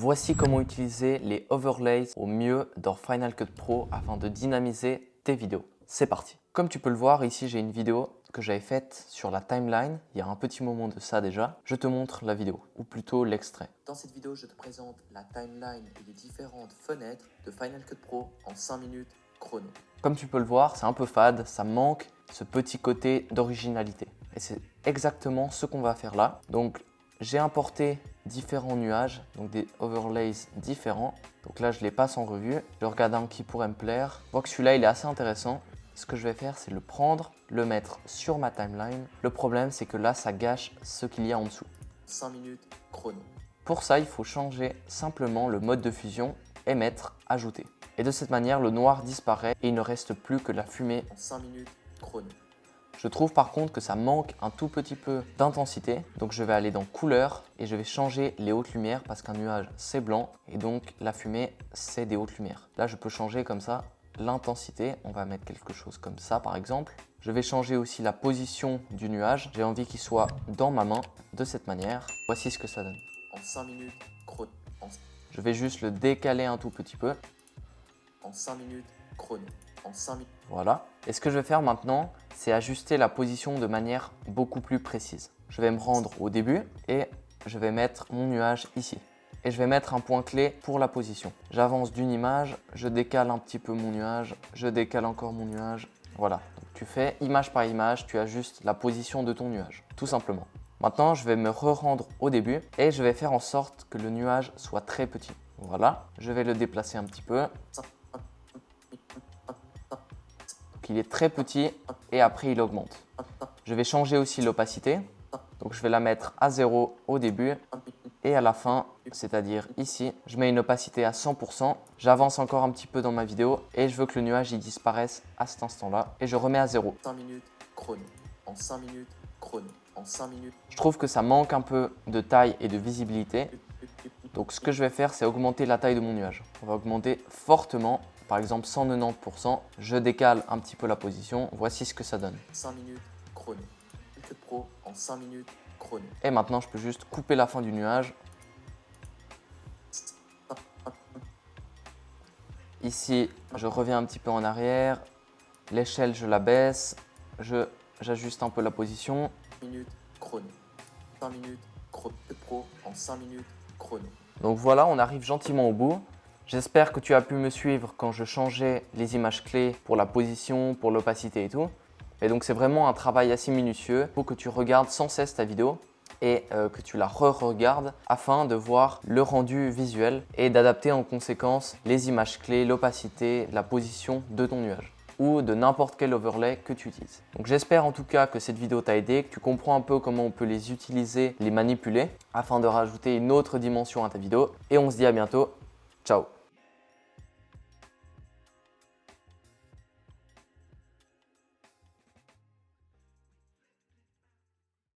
Voici comment utiliser les overlays au mieux dans Final Cut Pro afin de dynamiser tes vidéos. C'est parti. Comme tu peux le voir, ici j'ai une vidéo que j'avais faite sur la timeline, il y a un petit moment de ça déjà. Je te montre la vidéo, ou plutôt l'extrait. Dans cette vidéo, je te présente la timeline et les différentes fenêtres de Final Cut Pro en 5 minutes chrono. Comme tu peux le voir, c'est un peu fade, ça manque ce petit côté d'originalité. Et c'est exactement ce qu'on va faire là. Donc j'ai importé différents nuages, donc des overlays différents. Donc là, je les passe en revue. Je regarde un qui pourrait me plaire. Je vois que celui-là, il est assez intéressant. Ce que je vais faire, c'est le prendre, le mettre sur ma timeline. Le problème, c'est que là, ça gâche ce qu'il y a en dessous. 5 minutes chrono. Pour ça, il faut changer simplement le mode de fusion et mettre ajouter. Et de cette manière, le noir disparaît et il ne reste plus que la fumée. En 5 minutes chrono. Je trouve par contre que ça manque un tout petit peu d'intensité. Donc je vais aller dans couleur et je vais changer les hautes lumières parce qu'un nuage c'est blanc et donc la fumée c'est des hautes lumières. Là je peux changer comme ça l'intensité. On va mettre quelque chose comme ça par exemple. Je vais changer aussi la position du nuage. J'ai envie qu'il soit dans ma main de cette manière. Voici ce que ça donne. En 5 minutes chrono. Je vais juste le décaler un tout petit peu. En 5 minutes chrono. En 5 minutes. Voilà. Et ce que je vais faire maintenant, c'est ajuster la position de manière beaucoup plus précise. Je vais me rendre au début et je vais mettre mon nuage ici. Et je vais mettre un point clé pour la position. J'avance d'une image, je décale un petit peu mon nuage, je décale encore mon nuage. Voilà. Donc, tu fais image par image, tu ajustes la position de ton nuage, tout simplement. Maintenant, je vais me re-rendre au début et je vais faire en sorte que le nuage soit très petit. Voilà. Je vais le déplacer un petit peu. Il est très petit et après il augmente. Je vais changer aussi l'opacité. Donc je vais la mettre à 0 au début et à la fin, c'est-à-dire ici, je mets une opacité à 100%. J'avance encore un petit peu dans ma vidéo et je veux que le nuage il disparaisse à cet instant-là et je remets à 0. 5 minutes chrono. En 5 minutes chrono. En 5 minutes. Je trouve que ça manque un peu de taille et de visibilité. Donc ce que je vais faire, c'est augmenter la taille de mon nuage. On va augmenter fortement. Par exemple 190%, je décale un petit peu la position, voici ce que ça donne. 5 minutes chrono. Cut Pro en 5 minutes chrono. Et maintenant je peux juste couper la fin du nuage. Ici, je reviens un petit peu en arrière, l'échelle je la baisse, j'ajuste un peu la position. 5 minutes chrono. 5 minutes chrono. Cut Pro en 5 minutes chrono. Donc voilà, on arrive gentiment au bout. J'espère que tu as pu me suivre quand je changeais les images clés pour la position, pour l'opacité et tout. Et donc c'est vraiment un travail assez minutieux. Il faut que tu regardes sans cesse ta vidéo et que tu la re-regardes afin de voir le rendu visuel et d'adapter en conséquence les images clés, l'opacité, la position de ton nuage ou de n'importe quel overlay que tu utilises. Donc j'espère en tout cas que cette vidéo t'a aidé, que tu comprends un peu comment on peut les utiliser, les manipuler afin de rajouter une autre dimension à ta vidéo. Et on se dit à bientôt. Ciao!